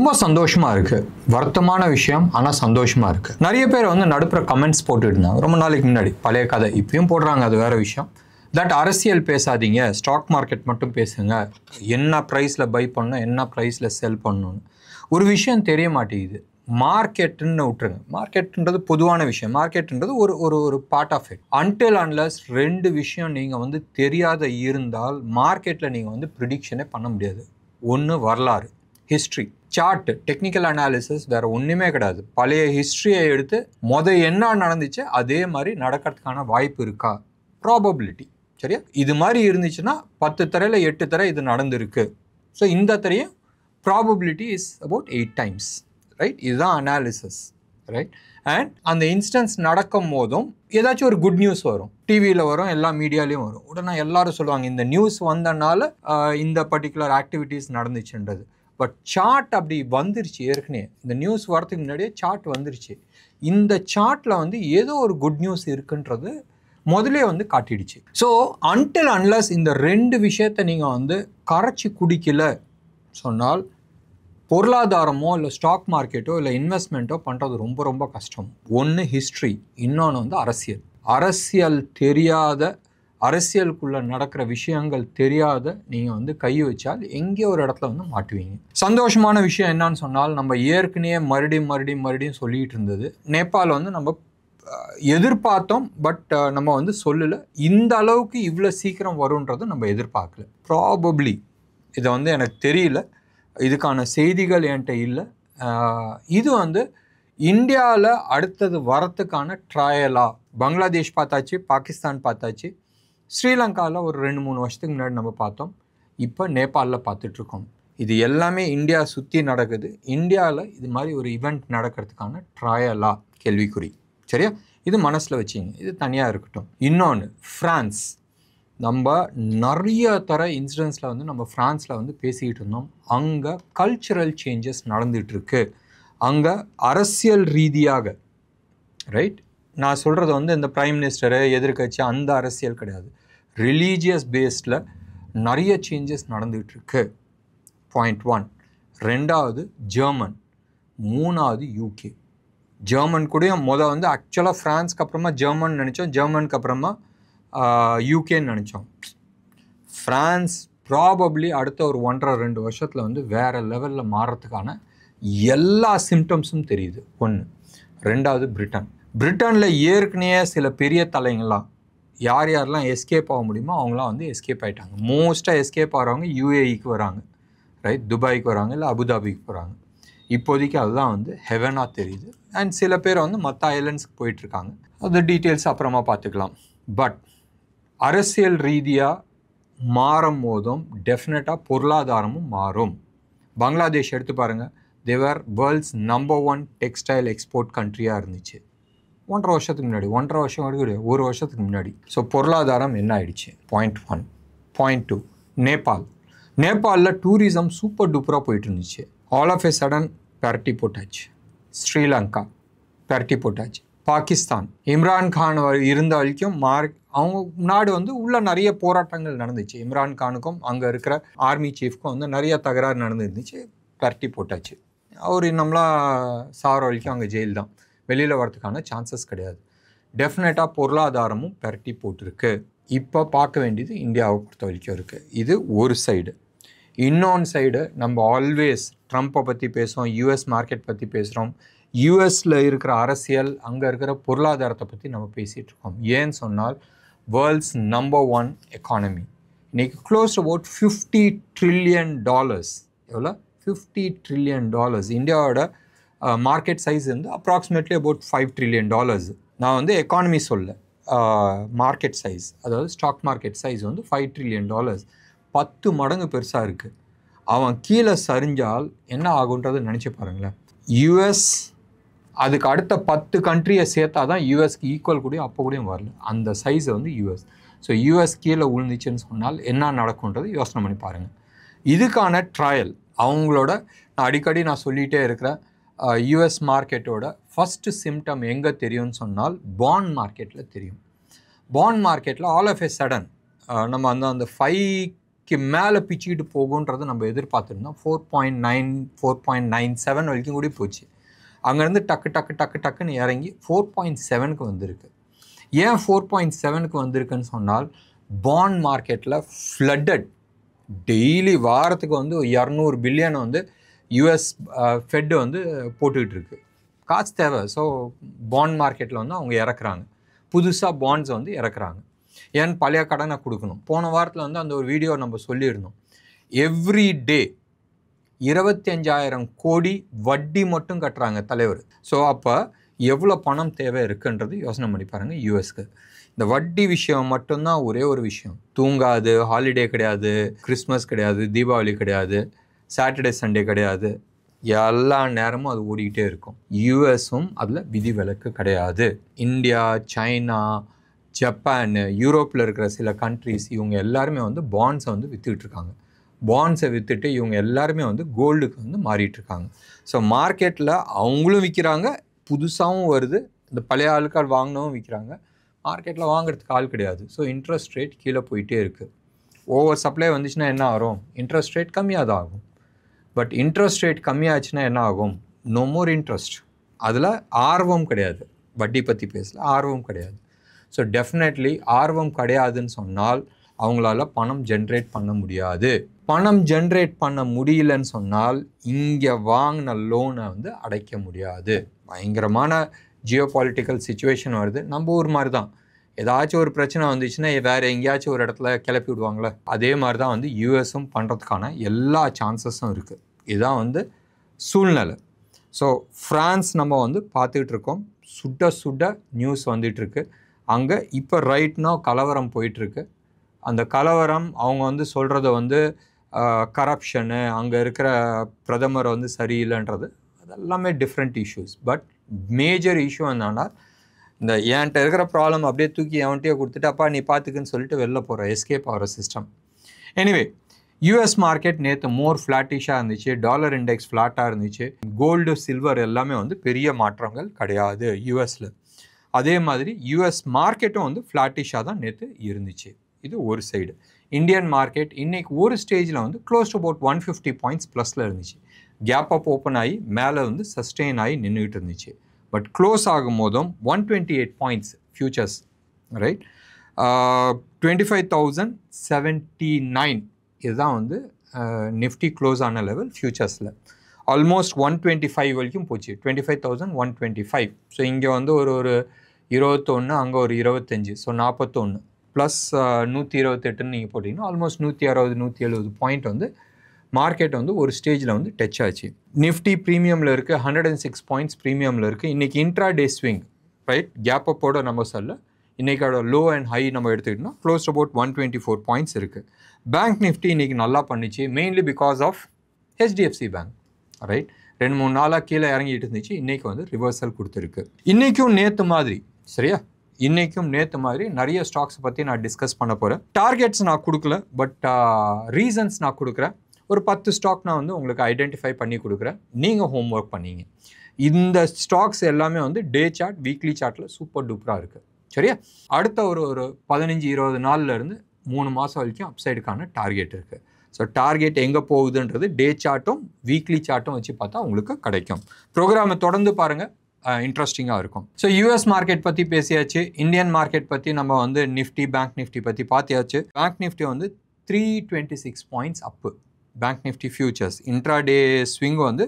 ரொம்ப சந்தோஷமா இருக்கு. வருத்தமான விஷயம், ஆனா சந்தோஷமா இருக்கு. நிறைய பேர் வந்து நடுப்புற கமெண்ட்ஸ் போட்டுட்டு இருந்தாங்க ரொம்ப நாளைக்கு முன்னாடி. பழைய கதை இப்பயும் போடுறாங்க, அது வேற விஷயம். தட் அரசியல் பேசாதீங்க, ஸ்டாக் மார்க்கெட் மட்டும் பேசுங்க, என்ன ப்ரைஸில் பை பண்ணணும், என்ன ப்ரைஸில் செல் பண்ணணும்னு. ஒரு விஷயம் தெரிய மாட்டேங்குது. மார்க்கெட்டுன்னு விட்டுருங்க, மார்க்கெட்டுன்றது பொதுவான விஷயம், மார்க்கெட்டுன்றது ஒரு ஒரு ஒரு part of it. Until unless ரெண்டு விஷயம் நீங்கள் வந்து தெரியாத இருந்தால் மார்க்கெட்டில் நீங்கள் வந்து ப்ரிடிக்ஷனே பண்ண முடியாது. ஒன்று வரலாறு, ஹிஸ்ட்ரி, சார்ட், டெக்னிக்கல் அனாலிசிஸ், வேற ஒன்றுமே கிடையாது. பழைய ஹிஸ்ட்ரியை எடுத்து என்ன நடந்துச்சு அதே மாதிரி நடக்கிறதுக்கான வாய்ப்பு இருக்கா, ப்ராபபிலிட்டி. சரியா? இது மாதிரி இருந்துச்சுன்னா 10 தரையில் 8 தரை இது நடந்திருக்கு. ஸோ இந்த தரையும் probability is about 8 times, right? இதுதான் அனாலிசிஸ், ரைட்? அண்ட் அந்த இன்ஸ்டன்ஸ் நடக்கும் போதும் ஏதாச்சும் ஒரு குட் நியூஸ் வரும், டிவியில் வரும், எல்லா மீடியாலையும் வரும். உடனே எல்லாரும் சொல்லுவாங்க இந்த நியூஸ் வந்தனால இந்த பர்டிகுலர் ஆக்டிவிட்டீஸ் நடந்துச்சுன்றது. பட் சார்ட் அப்படி வந்துருச்சு ஏற்கனவே. இந்த நியூஸ் வரதுக்கு முன்னாடியே சார்ட் வந்துருச்சு. இந்த சார்ட்டில் வந்து ஏதோ ஒரு குட் நியூஸ் இருக்குன்றது முதலே வந்து காட்டிடுச்சு. ஸோ அன்டில் அன்லஸ் இந்த ரெண்டு விஷயத்தை நீங்கள் வந்து கரைச்சி குடிக்கல சொன்னால் பொருளாதாரமோ இல்லை ஸ்டாக் மார்க்கெட்டோ இல்லை இன்வெஸ்ட்மெண்ட்டோ பண்ணுறது ரொம்ப ரொம்ப கஷ்டம். ஒன்று ஹிஸ்ட்ரி, இன்னொன்று வந்து அரசியல். அரசியல் தெரியாத, அரசியலுக்குள்ளே நடக்கிற விஷயங்கள் தெரியாத நீங்கள் வந்து கை வச்சால் எங்கேயோ ஒரு இடத்துல வந்து மாட்டுவீங்க. சந்தோஷமான விஷயம் என்னன்னு சொன்னால், நம்ம ஏற்கனவே மறுபடியும் சொல்லிகிட்டு இருந்தது, நேபாள் வந்து நம்ம எதிர்பார்த்தோம், பட் நம்ம வந்து சொல்லலை. இந்த அளவுக்கு இவ்வளோ சீக்கிரம் வரும்ன்றது நம்ம எதிர்பார்க்கல. ப்ராபப்ளி இதை வந்து எனக்கு தெரியல, இதுக்கான செய்திகள் என்கிட்ட இல்லை. இது வந்து இந்தியாவில் அடுத்தது வரத்துக்கான ட்ரையலாக. பங்களாதேஷ் பார்த்தாச்சு, பாகிஸ்தான் பார்த்தாச்சு, ஸ்ரீலங்காவில் ஒரு 2-3 வருஷத்துக்கு முன்னாடி நம்ம பார்த்தோம், இப்போ நேபாளில் பார்த்துட்ருக்கோம். இது எல்லாமே இந்தியா சுற்றி நடக்குது. இந்தியாவில் இது மாதிரி ஒரு ஈவெண்ட் நடக்கிறதுக்கான ட்ரையலாக கேள்விக்குறி. சரியா? இது மனசில் வச்சிங்க, இது தனியாக இருக்கட்டும். இன்னொன்று ஃப்ரான்ஸ். நம்ம நிறைய இன்சிடென்ட்ஸில் வந்து நம்ம ஃப்ரான்ஸில் வந்து பேசிக்கிட்டு இருந்தோம். அங்கே கல்ச்சுரல் சேஞ்சஸ் நடந்துகிட்ருக்கு. அங்கே அரசியல் ரீதியாக, ரைட்? நான் சொல்கிறது வந்து இந்த பிரைம் மினிஸ்டரு எதிர்கட்சி அந்த அரசியல் கிடையாது. ரிலீஜியஸ் பேஸ்டில் நிறைய சேஞ்சஸ் நடந்துகிட்ருக்கு. பாயிண்ட் 1. ரெண்டாவது ஜெர்மன், மூணாவது யூகே. ஜெர்மன் கூடயும் வந்து ஆக்சுவலாக ஃப்ரான்ஸ்க்கு அப்புறமா ஜெர்மன் நினச்சோம், ஜெர்மனுக்கு அப்புறமா யூகேன்னு நினச்சோம். ஃப்ரான்ஸ் ப்ராபப்ளி அடுத்த ஒரு 1.5-2 வருஷத்தில் வந்து வேறு லெவலில் மாறுறதுக்கான எல்லா சிம்டம்ஸும் தெரியுது. ஒன்று. ரெண்டாவது பிரிட்டனில் ஏற்கனவே சில பெரிய தலைங்கள்லாம் யாரெல்லாம் எஸ்கேப் ஆக முடியுமோ அவங்களாம் வந்து எஸ்கேப் ஆகிட்டாங்க. மோஸ்ட்டாக எஸ்கேப் ஆகிறவங்க யூஏஇக்கு வராங்க, ரைட்? துபாய்க்கு வராங்க, இல்லை அபுதாபிக்கு போகிறாங்க. இப்போதைக்கு அதுதான் வந்து ஹெவனாக தெரியுது. அண்ட் சில பேர் வந்து மற்ற ஐலண்ட்ஸ்க்கு போயிட்டுருக்காங்க. அது டீட்டெயில்ஸ் அப்புறமா பார்த்துக்கலாம். பட் அரசியல் ரீதியாக மாறும் போதும் டெஃபினட்டாக பொருளாதாரமும் மாறும். பங்களாதேஷ் எடுத்து பாருங்கள், தேவர் வேர்ல்ட்ஸ் நம்பர் 1 டெக்ஸ்டைல் எக்ஸ்போர்ட் கண்ட்ரியாக இருந்துச்சு 1.5 வருஷத்துக்கு முன்னாடி. 1.5 வருஷம் கிடையாது, 1 வருஷத்துக்கு முன்னாடி. ஸோ பொருளாதாரம் என்ன ஆயிடுச்சு? பாயிண்ட் 1. பாயிண்ட் 2, நேபாளில் டூரிசம் சூப்பர் டூப்பராக போயிட்டு இருந்துச்சு. ஆல் ஆஃப் எ சடன் பரட்டி போட்டாச்சு. ஸ்ரீலங்கா பரட்டி போட்டாச்சு. பாகிஸ்தான் இம்ரான் கான் இருந்த வரைக்கும் அவங்க நாடு வந்து உள்ள நிறைய போராட்டங்கள் நடந்துச்சு. இம்ரான் கானுக்கும் அங்கே இருக்கிற ஆர்மி சீஃப்க்கும் வந்து நிறைய தகராறு நடந்துருந்துச்சு. பரட்டி போட்டாச்சு. அவர் நம்மளாம் சாகிற வரைக்கும் அங்கே ஜெயில் தான், வெளியில் வரதுக்கான சான்சஸ் கிடையாது. டெஃபினட்டாக பொருளாதாரமும் பரட்டி போட்டிருக்கு. இப்போ பார்க்க வேண்டியது இந்தியாவை பொறுத்த வரைக்கும் இருக்குது. இது ஒரு சைடு. இன்னொன்று சைடு, நம்ம ஆல்வேஸ் ட்ரம்ப்பை பற்றி பேசுகிறோம், யூஎஸ் மார்க்கெட் பற்றி பேசுகிறோம், யூஎஸில் இருக்கிற அரசியல், அங்கே இருக்கிற பொருளாதாரத்தை பற்றி நம்ம பேசிகிட்டு இருக்கோம். ஏன்னு சொன்னால் வேர்ல்ட்ஸ் நம்பர் 1 எக்கானமி இன்றைக்கி க்ளோஸ் அபவுட் $50 trillion. எவ்வளோ? $50 trillion. இந்தியாவோட மார்க்கெட் சைஸ் வந்து அப்ராக்சிமேட்லி அபவுட் $5 trillion. நான் வந்து எக்கானமி சொல்ல, மார்க்கெட் சைஸ், அதாவது ஸ்டாக் மார்க்கெட் சைஸ் வந்து $5 trillion. 10 மடங்கு பெருசாக இருக்குது. அவன் கீழே சரிஞ்சால் என்ன ஆகுன்றது நினச்சி பாருங்களேன். யூஎஸ் அதுக்கு அடுத்த 10 கண்ட்ரியை சேர்த்தா தான் யூஎஸ்க்கு ஈக்குவல் கூட அப்போ கூட வரல. அந்த சைஸை வந்து யூஎஸ். ஸோ யூஎஸ் கீழே விழுந்துச்சுன்னு சொன்னால் என்ன நடக்கும்ன்றது யோசனை பண்ணி பாருங்கள். இதுக்கான ட்ரையல் அவங்களோட அடிக்கடி நான் சொல்லிகிட்டே இருக்கிறேன். யூஎஸ் மார்க்கெட்டோட ஃபஸ்ட்டு சிம்டம் எங்கே தெரியும்னு சொன்னால் பாண்ட் மார்க்கெட்டில் தெரியும். பாண்ட் மார்க்கெட்டில் ஆல் ஆஃப் எ சடன் நம்ம அந்த 5 மேலே பிச்சுக்கிட்டு போகுன்றதை நம்ம எதிர்பார்த்துருந்தோம். 4.9 4.97 வரைக்கும் கூட போச்சு. அங்கேருந்து டக்குன்னு இறங்கி 4.7க்கு வந்திருக்கு. ஏன் 4.7க்கு வந்திருக்குன்னு சொன்னால் பாண்ட் மார்க்கெட்டில் ஃப்ளட்டட். டெய்லி வாரத்துக்கு வந்து 200 பில்லியன் வந்து யூஎஸ் ஃபெட் வந்து போட்டுக்கிட்டு இருக்கு. காசு தேவை. ஸோ பாண்ட் மார்க்கெட்டில் வந்து அவங்க இறக்குறாங்க, புதுசாக பாண்ட்ஸை வந்து இறக்குறாங்க. ஏன் பழைய கடனை கொடுக்கணும். போன வாரத்தில் வந்து அந்த ஒரு வீடியோ நம்ம சொல்லியிருந்தோம். எவ்ரி டே 25,000 கோடி வட்டி மட்டும் கட்டுறாங்க தலைவர். ஸோ அப்போ எவ்வளோ பணம் தேவை இருக்குன்றது யோசனை பண்ணி பாருங்கள். யூஎஸ்க்கு இந்த வட்டி விஷயம் மட்டும்தான் ஒரே ஒரு விஷயம். தூங்காது, ஹாலிடே கிடையாது, கிறிஸ்மஸ் கிடையாது, தீபாவளி கிடையாது, சாட்டர்டே சண்டே கிடையாது, எல்லா நேரமும் அது ஓடிக்கிட்டே இருக்கும். யூஎஸும் அதில் விதிவிலக்கு கிடையாது. இந்தியா, சைனா, ஜப்பான், யூரோப்பில் இருக்கிற சில கண்ட்ரிஸ் இவங்க எல்லாருமே வந்து பாண்ட்ஸை வந்து விற்றுக்கிட்டு இருக்காங்க. பாண்ட்ஸை விற்றுட்டு இவங்க எல்லாருமே வந்து கோல்டுக்கு வந்து மாறிட்டுருக்காங்க. ஸோ மார்க்கெட்டில் அவங்களும் விற்கிறாங்க, புதுசாகவும் வருது. இந்த பழைய ஆளுக்கால் வாங்கினவும் விற்கிறாங்க. மார்க்கெட்டில் வாங்குறதுக்கு ஆள் கிடையாது. ஸோ இன்ட்ரெஸ்ட் ரேட் கீழே போயிட்டே இருக்குது. ஓவர் சப்ளை வந்துச்சுன்னா என்ன ஆகும்? இன்ட்ரெஸ்ட் ரேட் கம்மியாக தான் ஆகும். பட் இன்ட்ரெஸ்ட் ரேட் கம்மியாச்சுன்னா என்ன ஆகும்? No more interest. அதில் ஆர்வம் கிடையாது. வட்டி பற்றி பேசல, ஆர்வம் கிடையாது. ஸோ டெஃபினெட்லி ஆர்வம் கிடையாதுன்னு சொன்னால் அவங்களால பணம் ஜென்ரேட் பண்ண முடியாது. பணம் ஜென்ரேட் பண்ண முடியலன்னு சொன்னால் இங்கே வாங்கின லோனை வந்து அடைக்க முடியாது. பயங்கரமான ஜியோபாலிட்டிக்கல் சிச்சுவேஷன் வருது. நம்ம ஊர் மாதிரி தான். ஏதாச்சும் ஒரு பிரச்சனை வந்துச்சுன்னா வேறு எங்கேயாச்சும் ஒரு இடத்துல கிளப்பி விடுவாங்களே, அதே மாதிரி தான் வந்து யூஎஸும் பண்ணுறதுக்கான எல்லா சான்சஸும் இருக்குது. இதுதான் வந்து சூழ்நிலை. ஸோ ஃப்ரான்ஸ் நம்ம வந்து பார்த்துக்கிட்டு இருக்கோம். சுட நியூஸ் வந்துட்டுருக்கு. அங்கே இப்போ ரைட் நோ கலவரம் போயிட்டுருக்கு. அந்த கலவரம் அவங்க வந்து சொல்கிறத வந்து கரப்ஷனு, அங்கே இருக்கிற பிரதமர் வந்து சரியில்லைன்றது, அதெல்லாமே different issues. But major issue என்னன்னா, இந்த என்கிட்ட இருக்கிற ப்ராப்ளம் அப்படியே தூக்கி எவன்கிட்டயே கொடுத்துட்டு அப்பா நீ பார்த்துக்குன்னு சொல்லிட்டு வெளில போகிற எஸ்கேப் ஆகிற சிஸ்டம். எனிவே யூஎஸ் மார்க்கெட் நேற்று மோர் ஃப்ளாட்டிஷாக இருந்துச்சு. டாலர் இண்டெக்ஸ் ஃப்ளாட்டாக இருந்துச்சு. கோல்டு, சில்வர் எல்லாமே வந்து பெரிய மாற்றங்கள் கிடையாது யூஎஸில். அதே மாதிரி யூஎஸ் மார்க்கெட்டும் வந்து ஃப்ளாட்டிஷாக தான் நேற்று இருந்துச்சு. இது ஒரு சைடு. இந்தியன் மார்க்கெட் இன்னைக்கு ஒரு ஸ்டேஜில் வந்து க்ளோஸ் டு அபவுட் 150 பாயிண்ட்ஸ் ப்ளஸில் இருந்துச்சு. கேப் அப் ஓப்பன் ஆகி மேலே வந்து சஸ்டெயின் ஆகி நின்றுக்கிட்டு இருந்துச்சு. பட் க்ளோஸ் ஆகும் போதும் 128 பாயிண்ட்ஸ் ஃபியூச்சர்ஸ், ரைட், 25,079 இதுதான் வந்து நிஃப்டி க்ளோஸ் ஆன லெவல் ஃபியூச்சர்ஸில். ஆல்மோஸ்ட் 125 வரைக்கும் போச்சு. 25,125. ஸோ இங்கே வந்து ஒரு 21, அங்கே ஒரு 25, ஸோ 41 ப்ளஸ் 128ன்னு நீங்கள் போட்டிங்கன்னா ஆல்மோஸ்ட் 160 170 பாயிண்ட் வந்து மார்க்கெட் வந்து ஒரு ஸ்டேஜில் வந்து டச் ஆச்சு. நிஃப்டி ப்ரீமியமில் இருக்குது, 106 பாயிண்ட்ஸ் ப்ரீமியமில் இருக்குது. இன்றைக்கி intra day swing, right, gap அப்போட நம்ம சொல்ல இன்றைக்கோட லோ அண்ட் ஹை நம்ம எடுத்துக்கிட்டோம்னா க்ளோஸ் அபவுட் 124 பாயிண்ட்ஸ் இருக்குது. பேங்க் நிஃப்டி இன்றைக்கி நல்லா பண்ணிச்சு, mainly because of HDFC bank, right. 2-3 நாளாக கீழே இறங்கிட்டு இருந்துச்சு. இன்றைக்கி வந்து ரிவர்சல் கொடுத்துருக்கு. இன்றைக்கும் நேற்று மாதிரி, சரியா, இன்றைக்கும் நேற்று மாதிரி நிறைய ஸ்டாக்ஸ் பற்றி நான் டிஸ்கஸ் பண்ண போகிறேன். டார்கெட்ஸ் நான் கொடுக்கல, பட் ரீசன்ஸ் நான் கொடுக்குறேன். ஒரு 10 ஸ்டாக் நான் வந்து உங்களுக்கு ஐடென்டிஃபை பண்ணி கொடுக்குறேன். நீங்கள் ஹோம் ஒர்க் பண்ணிங்க. இந்த ஸ்டாக்ஸ் எல்லாமே வந்து டே சார்ட், வீக்லி சார்ட்டில் சூப்பர் டூப்பராக இருக்குது, சரியா. அடுத்த ஒரு 15-20 நாள்லேருந்து 3 மாதம் வரைக்கும் அப்சைடுக்கான டார்கெட் இருக்குது. ஸோ டார்கெட் எங்கே போகுதுன்றது டே சார்ட்டும் வீக்லி சார்ட்டும் வச்சு பார்த்தா உங்களுக்கு கிடைக்கும். ப்ரோக்ராமை தொடர்ந்து பாருங்கள், இன்ட்ரெஸ்டிங்காக இருக்கும். ஸோ யூஎஸ் மார்க்கெட் பற்றி பேசியாச்சு. இந்தியன் மார்க்கெட் பற்றி நம்ம வந்து நிஃப்டி, பேங்க் நிஃப்டி பற்றி பார்த்தியாச்சு. பேங்க் நிஃப்டி வந்து 326 points up. Bank Nifty futures intraday swing வந்து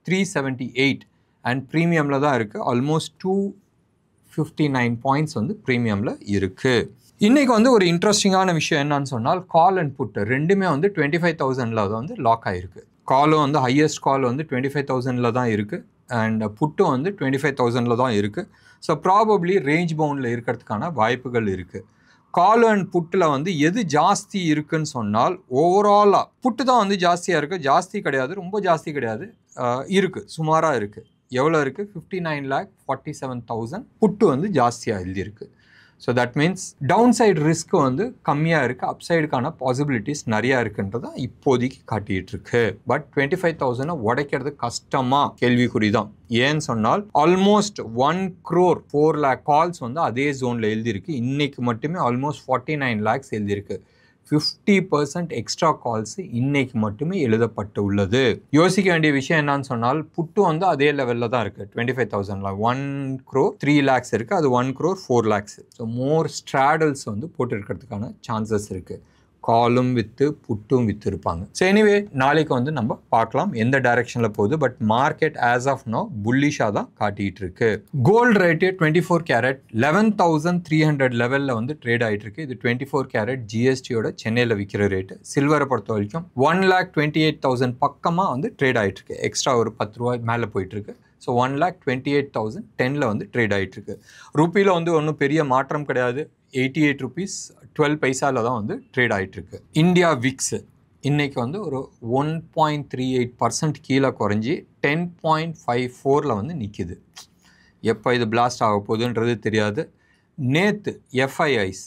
378 அண்ட் ப்ரீமியமில் தான் இருக்குது. ஆல்மோஸ்ட் 259 பாயிண்ட்ஸ் வந்து ப்ரீமியமில் இருக்குது. இன்றைக்கி வந்து ஒரு இன்ட்ரெஸ்டிங்கான விஷயம் என்னன்னு சொன்னால், கால் அண்ட் புட்டு ரெண்டுமே வந்து 25,000ல் வந்து லாக் ஆகிருக்கு. காலும் வந்து ஹையஸ்ட் கால் வந்து 25,000ல் தான் இருக்குது அண்ட் புட்டும் வந்து 25,000ல் தான் இருக்குது. ஸோ ப்ராபப்ளி ரேஞ்ச் பவுண்டில் இருக்கிறதுக்கான வாய்ப்புகள் இருக்குது. கால் அண்ட் புட்டில் வந்து எது ஜாஸ்தி இருக்குன்னு சொன்னால், ஓவராலாக புட்டு தான் வந்து ஜாஸ்தியாக இருக்குது. ஜாஸ்தி கிடையாது, ரொம்ப ஜாஸ்தி கிடையாது, இருக்குது, சுமாராக இருக்குது. எவ்வளோ இருக்குது? 59,47,000 புட்டு வந்து ஜாஸ்தியாக எழுதியிருக்கு. So that means down side risk வந்து கம்மியாக இருக்குது, அப்சைடுக்கான பாசிபிலிட்டிஸ் நிறையா இருக்குன்றதான் இப்போதைக்கு காட்டிகிட்டு இருக்கு. பட் 25,000 உடைக்கிறது கஷ்டமாக கேள்விக்குறி தான். ஏன்னு சொன்னால் ஆல்மோஸ்ட் 1 crore 4 lakh கால்ஸ் வந்து அதே ஜோனில் எழுதியிருக்கு. இன்றைக்கு மட்டுமே ஆல்மோஸ்ட் 49 lakhs எழுதியிருக்கு. 50% எக்ஸ்ட்ரா கால்ஸ் இன்னைக்கு மட்டுமே எழுதப்பட்டு உள்ளது. யோசிக்க வேண்டிய விஷயம் என்னன்னு சொன்னால், புட்டு வந்து அதே லெவலில் தான் இருக்குது. 25,000 1 crore 3 lakhs இருக்குது, அது 1 crore 4 lakhs. ஸோ மோர் ஸ்ட்ராடல்ஸ் வந்து போட்டு இருக்கிறதுக்கான சான்சஸ் இருக்குது. காலும் விற்று புட்டும் விற்று இருப்பாங்க. ஸோ எனிவே நாளைக்கு வந்து நம்ம பார்க்கலாம் எந்த டைரக்ஷனில் போகுது. But market as of now புல்லிஷாக தான் காட்டிகிட்டு இருக்கு. கோல்டு ரேட்டு 24 கேரட் 11,300 லெவலில் வந்து ட்ரேட் ஆகிட்டு இருக்கு. இது 24 கேரட் ஜிஎஸ்டியோட சென்னையில் விற்கிற ரேட்டு. சில்வரை பொறுத்த வரைக்கும் 1,28,000 பக்கமாக வந்து ட்ரேட் ஆகிட்டு இருக்கு. எக்ஸ்ட்ரா ஒரு 10 ரூபாய் மேலே போயிட்டு இருக்கு. ஸோ 1,28,010 வந்து ட்ரேட் ஆகிட்டு இருக்கு. ரூபியில் வந்து ஒன்றும் பெரிய மாற்றம் கிடையாது. 88 rupees 12 பைசாவில் தான் வந்து ட்ரேட் ஆகிட்டுருக்கு. இந்தியா விக்ஸ் இன்றைக்கி வந்து ஒரு 1.38% கீழே குறைஞ்சி 10.54 வந்து நிற்கிது. எப்போ இது பிளாஸ்ட் ஆக போகுதுன்றது தெரியாது. நேற்று எஃப்ஐஐஸ்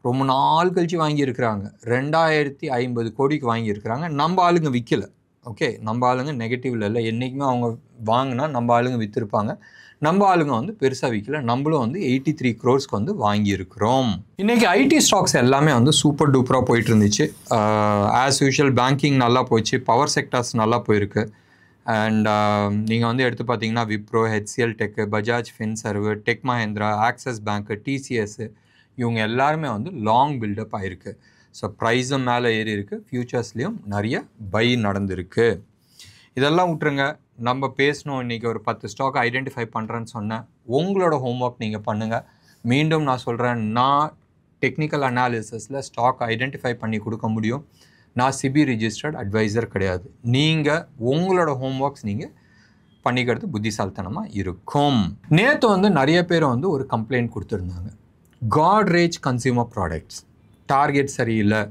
ரொம்ப நாள் கழிச்சு வாங்கியிருக்கிறாங்க. 2,050 கோடிக்கு வாங்கியிருக்கிறாங்க. நம்ம ஆளுங்க விற்கலை. ஓகே, நம்ம ஆளுங்க நெகட்டிவ்ல இல்லை. என்றைக்குமே அவங்க வாங்கினா நம்ம ஆளுங்க விற்றுருப்பாங்க. நம்ம ஆளுங்க வந்து பெருசாக விற்கல. நம்மளும் வந்து 83 crores வந்து வாங்கியிருக்கிறோம். இன்றைக்கி ஐடி ஸ்டாக்ஸ் எல்லாமே வந்து சூப்பர் டூப்பராக போயிட்டு இருந்துச்சு. ஆஸ் யூஷுவல் பேங்கிங் நல்லா போயிடுச்சு. பவர் செக்டர்ஸ் நல்லா போயிருக்கு. அண்ட் நீங்கள் வந்து எடுத்து பார்த்தீங்கன்னா விப்ரோ, ஹெச்சிஎல் டெக், பஜாஜ் ஃபின்சர்வ், டெக் மஹேந்திரா, ஆக்சிஸ் பேங்க்கு, டிசிஎஸ் இவங்க எல்லாருமே வந்து லாங் பில்டப் ஆகிருக்கு. ஸோ ப்ரைஸும் மேலே ஏறி இருக்குது. ஃப்யூச்சர்ஸ்லேயும் நிறைய பை நடந்திருக்கு. இதெல்லாம் விட்டுருங்க. நம்ம பேசணும். இன்றைக்கி ஒரு 10 ஸ்டாக் ஐடென்டிஃபை பண்ணுறேன்னு சொன்னேன். உங்களோட ஹோம்ஒர்க் நீங்கள் பண்ணுங்கள். மீண்டும் நான் சொல்கிறேன், நான் டெக்னிக்கல் அனாலிசிஸில் ஸ்டாக் ஐடென்டிஃபை பண்ணி கொடுக்க முடியும். நான் சிபி ரிஜிஸ்டர்ட் அட்வைசர் கிடையாது. நீங்கள் உங்களோட ஹோம்ஒர்க்ஸ் நீங்கள் பண்ணிக்கிறது புத்திசாலித்தனமாக இருக்கும். நேற்று வந்து நிறைய பேர் வந்து ஒரு கம்ப்ளைண்ட் கொடுத்துருந்தாங்க. காட்ரேஜ் கன்சியூமர் ப்ராடக்ட்ஸ் டார்கெட் சரியில்லை,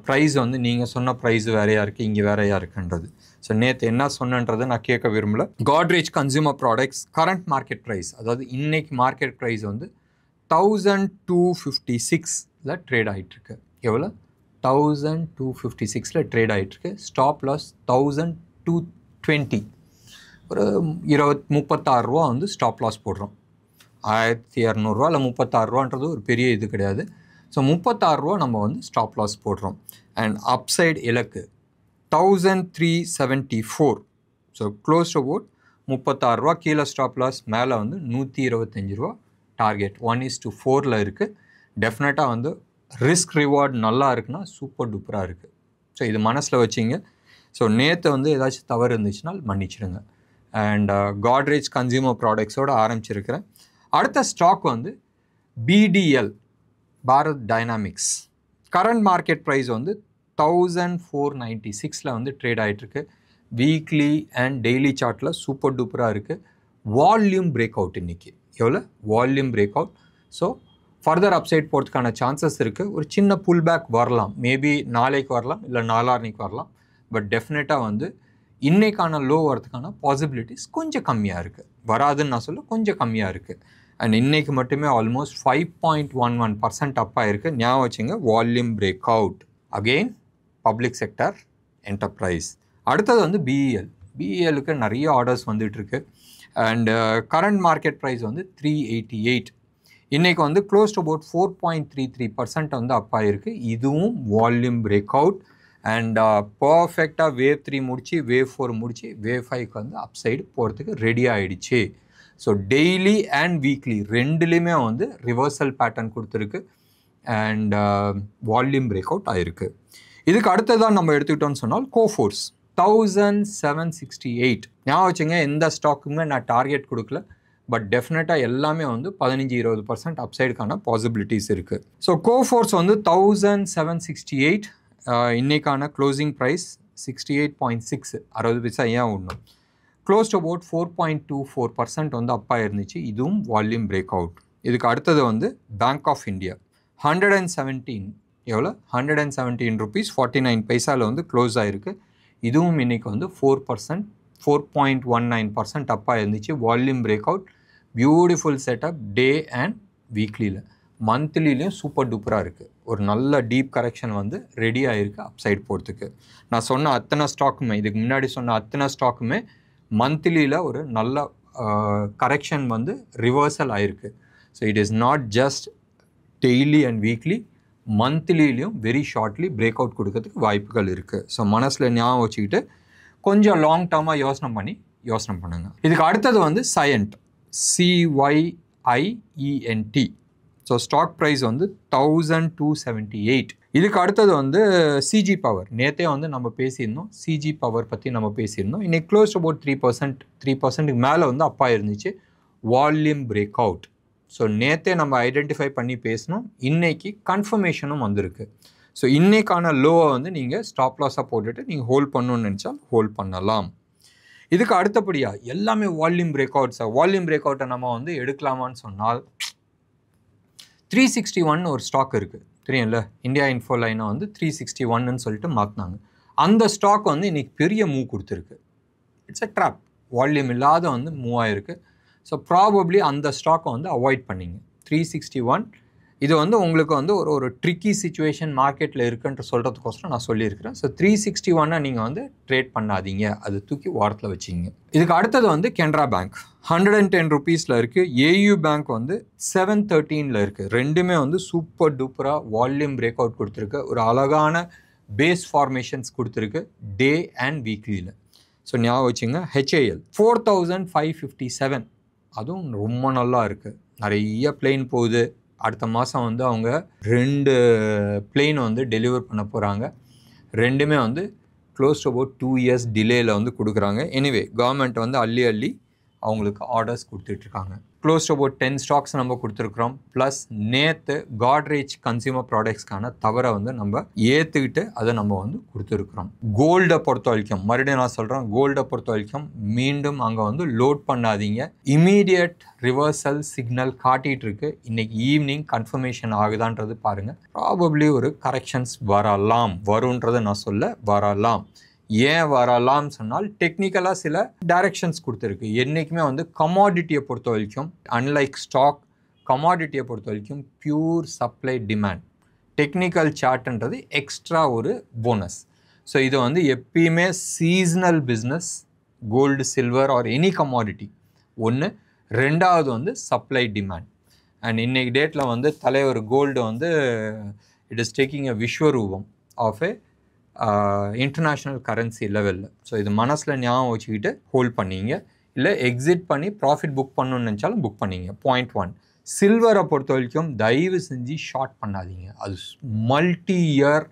ப்ரைஸ் வந்து நீங்கள் சொன்ன ப்ரைஸ் வேறையாக இருக்குது, இங்கே வேறையாக இருக்குன்றது. ஸோ நேற்று என்ன சொன்னன்றதை நான் கேட்க விரும்பல. Godrej consumer products current market price, அதாவது இன்னைக்கு மார்க்கெட் ப்ரைஸ் வந்து 1,256 ட்ரேட் ஆகிட்டுருக்கு. எவ்வளோ? 1,256 ட்ரேட் ஆகிட்டுருக்கு. Stop loss 1,220. ஒரு 36 ரூபா வந்து ஸ்டாப் லாஸ் போடுறோம். 1,200 இல்லை 36 ஒரு பெரிய இது கிடையாது. ஸோ 36 நம்ம வந்து ஸ்டாப் லாஸ் போடுறோம். அண்ட் அப்சைடு இலக்கு 1,374. ஸோ க்ளோஸ் டு அபவுட் 36 கீழே ஸ்டாப் லாஸ், மேலே வந்து 125 டார்கெட். 1:4 இருக்குது. டெஃபினட்டாக வந்து ரிஸ்க் ரிவார்ட் நல்லா இருக்குன்னா சூப்பர் டூப்பராக இருக்குது. ஸோ இது மனசில் வச்சிங்க. ஸோ நேற்று வந்து ஏதாச்சும் தவறு இருந்துச்சுன்னா மன்னிச்சிடுங்க. அண்ட் காட்ரேஜ் கன்சியூமர் ப்ராடக்ட்ஸோடு ஆரம்பிச்சிருக்கிறேன். அடுத்த ஸ்டாக் வந்து BDL, Bharat Dynamics. Current market price வந்து 1,496 வந்து ட்ரேட் ஆகிட்டுருக்கு. வீக்லி அண்ட் டெய்லி சார்ட்டில் சூப்பர் டூப்பராக இருக்குது. வால்யூம் பிரேக் அவுட் இன்றைக்கி. எவ்வளோ? Volume break out. So further upside போகிறதுக்கான சான்சஸ் இருக்குது. ஒரு சின்ன புல் பேக் வரலாம். மேபி நாளைக்கு வரலாம், இல்லை நாளான்னைக்கு வரலாம். பட் டெஃபினட்டாக வந்து இன்றைக்கான லோ வரதுக்கான பாசிபிலிட்டிஸ் கொஞ்சம் கம்மியாக இருக்குது. வராதுன்னு நான் சொல்ல, கொஞ்சம் கம்மியாக இருக்குது. அண்ட் இன்றைக்கு மட்டுமே ஆல்மோஸ்ட் 5.11% அப்பாக இருக்குது. ஞாபகம் வச்சுங்க, volume break out. Again public sector enterprise. அடுத்தது வந்து பிஇஎல். பிஇஎலுக்கு நிறைய ஆர்டர்ஸ் வந்துட்டுருக்கு. அண்டு கரண்ட் மார்க்கெட் ப்ரைஸ் வந்து 388. இன்றைக்கி வந்து க்ளோஸ் டு அபவுட் 4.33% வந்து அப்பாக இருக்குது. இதுவும் வால்யூம் பிரேக் அவுட். அண்ட் பர்ஃபெக்டாக வேவ் 3 முடிச்சு, வேவ் 4 முடிச்சு, வேவ் 5க்கு வந்து அப்சைடு போகிறதுக்கு ரெடி ஆகிடுச்சு. ஸோ டெய்லி அண்ட் வீக்லி ரெண்டுலேயுமே வந்து ரிவர்சல் பேட்டர்ன் கொடுத்துருக்கு. அண்ட் வால்யூம் பிரேக் அவுட் ஆகிருக்கு. இதுக்கு அடுத்ததான் நம்ம எடுத்துக்கிட்டோம்னு சொன்னால் கோஃபோர்ஸ் 1,768. ஞாபகம் வச்சுங்க, எந்த ஸ்டாக்குமே நான் டார்கெட் கொடுக்கல. பட் டெஃபினட்டாக எல்லாமே வந்து 15-20% அப்சைடுக்கான பாசிபிலிட்டிஸ் இருக்குது. ஸோ கோஃபோர்ஸ் வந்து 1,768. இன்றைக்கான க்ளோசிங் ப்ரைஸ் 68.6, 60 பைசா ஏன் ஒன்றும். க்ளோஸ் டு அபவுட் 4.24% வந்து அப்பாக இருந்துச்சு. இதுவும் வால்யூம் பிரேக் அவுட். இதுக்கு அடுத்தது வந்து பேங்க் ஆஃப் இந்தியா 117. எவ்வளோ? 117 rupees 49 பைசாவில் வந்து க்ளோஸ் ஆகிருக்கு. இதுவும் இன்றைக்கி வந்து 4%, 4.19% அப்பாக இருந்துச்சு. Volume break out. Beautiful setup day and வீக்லியில். மந்த்லிலையும் சூப்பர் டூப்பராக இருக்குது. ஒரு நல்ல டீப் கரெக்ஷன் வந்து ரெடி ஆகிருக்கு அப்சைட் போகிறதுக்கு. நான் சொன்ன அத்தனை ஸ்டாக்குமே, இதுக்கு முன்னாடி சொன்ன அத்தனை ஸ்டாக்குமே மந்த்லியில் ஒரு நல்ல கரெக்ஷன் வந்து ரிவர்சல் ஆகிருக்கு. So it is not just daily and weekly, மந்த்லிலையும் வெரி ஷார்ட்லி பிரேக் அவுட் கொடுக்கறதுக்கு வாய்ப்புகள் இருக்குது. ஸோ மனசில் ஞாபகம் வச்சுக்கிட்டு கொஞ்சம் லாங் டேர்மாக யோசனை பண்ணுங்கள். இதுக்கு அடுத்தது வந்து சயண்ட், CYIENT. ஸோ ஸ்டாக் ப்ரைஸ் வந்து 1278. இதுக்கு அடுத்தது வந்து சிஜி பவர். நேற்றே வந்து நம்ம பேசியிருந்தோம், சிஜி பவர் பற்றி நம்ம பேசியிருந்தோம். இன்றைக்கி க்ளோஸ் அபவுட் 3%க்கு மேலே வந்து அப்பா இருந்துச்சு. Volume break out. ஸோ நேற்றே நம்ம ஐடென்டிஃபை பண்ணி பேசணும். இன்றைக்கி கன்ஃபர்மேஷனும் வந்திருக்கு. ஸோ இன்றைக்கான லோவை வந்து நீங்கள் ஸ்டாப் லாஸாக போட்டுட்டு நீங்கள் ஹோல்ட் பண்ணணும்னு நினச்சால் ஹோல்ட் பண்ணலாம். இதுக்கு அடுத்தபடியாக எல்லாமே வால்யூம் பிரேக் அவுட்ஸாக. வால்யூம் பிரேக் அவுட்டை நம்ம வந்து எடுக்கலாமான்னு சொன்னால் 361 ஒரு ஸ்டாக் இருக்குது தெரியும்ல. இந்தியா இன்ஃபோலைனை வந்து 361ன்னு சொல்லிட்டு மாற்றினாங்க. அந்த ஸ்டாக் வந்து இன்றைக்கி பெரிய மூவ் கொடுத்துருக்கு. It's a drop. வால்யூம் இல்லாத வந்து மூவ் ஆகிருக்கு. ஸோ ப்ராபப்ளி அந்த ஸ்டாக்கை வந்து அவாய்ட் பண்ணிங்க. 361 இது வந்து உங்களுக்கு வந்து ஒரு ட்ரிக்கி சிச்சுவேஷன் மார்க்கெட்டில் இருக்குன்ற சொல்கிறதுக்கோசரம் நான் சொல்லியிருக்கிறேன். ஸோ 361 நீங்கள் வந்து ட்ரேட் பண்ணாதீங்க, அது தூக்கி வாரத்தில் வச்சிங்க. இதுக்கு அடுத்தது வந்து கெனரா பேங்க் 110 ருபீஸில் இருக்குது. ஏயு பேங்க் வந்து 713 இருக்குது. ரெண்டுமே வந்து சூப்பர் டூப்பராக வால்யூம் பிரேக் அவுட் கொடுத்துருக்கு. ஒரு அழகான பேஸ் ஃபார்மேஷன்ஸ் கொடுத்துருக்கு டே அண்ட் வீக்லியில். ஸோ ஞாபகம் வச்சுங்க. HAL 4557 அதுவும் ரொம்ப நல்லா இருக்குது. நிறைய பிளேன் போகுது. அடுத்த மாதம் வந்து அவங்க 2 பிளேன் வந்து டெலிவர் பண்ண போகிறாங்க. ரெண்டுமே வந்து க்ளோஸ் டு அபவுட் 2 இயர்ஸ் டிலேயில் வந்து கொடுக்குறாங்க. எனிவே கவர்மெண்ட் வந்து அள்ளி அவங்களுக்கு ஆர்டர்ஸ் கொடுத்துட்ருக்காங்க. க்ளோஸ் டு அபவுட் 10 ஸ்டாக்ஸ் நம்ம கொடுத்துருக்குறோம். ப்ளஸ் நேற்று காட்ரேஜ் கன்சியூமர் ப்ராடக்ட்ஸ்க்கான தவறை வந்து நம்ம ஏற்றுக்கிட்டு அதை நம்ம வந்து கொடுத்துருக்குறோம். கோல்டை பொறுத்த வரைக்கும் மறுபடியும் நான் சொல்கிறேன், கோல்டை பொறுத்த வரைக்கும் மீண்டும் அங்கே வந்து லோட் பண்ணாதீங்க. இமீடியட் ரிவர்சல் சிக்னல் காட்டிகிட்டு இருக்கு. இன்றைக்கி ஈவினிங் கன்ஃபர்மேஷன் ஆகுதான்றது பாருங்கள். ப்ராபப்ளி ஒரு கரெக்ஷன்ஸ் வரும்ன்றதை நான் வரலாம். ஏன் வரலாம் சொன்னால் டெக்னிக்கலாக சில டைரக்ஷன்ஸ் கொடுத்துருக்கு. என்றைக்குமே வந்து கமாடிட்டியை பொறுத்த வரைக்கும் அன்லைக் ஸ்டாக், கமாடிட்டியை பொறுத்த வரைக்கும் பியூர் சப்ளை டிமாண்ட். டெக்னிக்கல் சார்ட்ன்றது எக்ஸ்ட்ரா ஒரு போனஸ். ஸோ இது வந்து எப்பயுமே seasonal business, gold, silver or any commodity ஒன்று. ரெண்டாவது வந்து சப்ளை டிமாண்ட். அண்ட் இன்னைக்கு டேட்டில் வந்து தலைவர் கோல்டு வந்து இட் இஸ் டேக்கிங் எ விஸ்வரூபம் ஆஃப் எ இன்டர்நேஷ்னல் கரன்சி லெவலில். ஸோ இது மனசில் ஞாபகம் வச்சுக்கிட்டு ஹோல்ட் பண்ணிங்க. இல்லை எக்ஸிட் பண்ணி ப்ராஃபிட் புக் பண்ணணும்னு நினச்சாலும் புக் பண்ணிங்க. பாயிண்ட் 1. சில்வரை பொறுத்த வரைக்கும் தயவு செஞ்சு ஷார்ட் பண்ணாதீங்க. அது மல்டி இயர்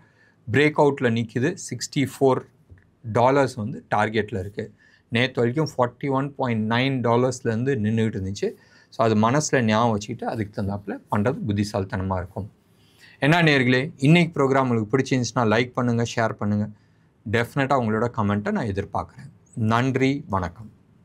பிரேக் அவுட்டில் நிற்கிது. $64 வந்து டார்கெட்டில் இருக்குது. நேற்று வரைக்கும் $41.9 நின்றுக்கிட்டு இருந்துச்சு. ஸோ அது மனசில் ஞாபகம் வச்சுக்கிட்டு அதுக்கு தகுந்தாப்பில் பண்ணுறது புத்திசாலித்தனமாக இருக்கும். என்ன நேயர்களே, இன்றைக்கி ப்ரோக்ராம் உங்களுக்கு பிடிச்சிருந்துச்சுன்னா லைக் பண்ணுங்கள், ஷேர் பண்ணுங்கள். டெஃபினட்டாக உங்களோட கமெண்ட்டை நான் எதிர்பார்க்குறேன். நன்றி, வணக்கம்.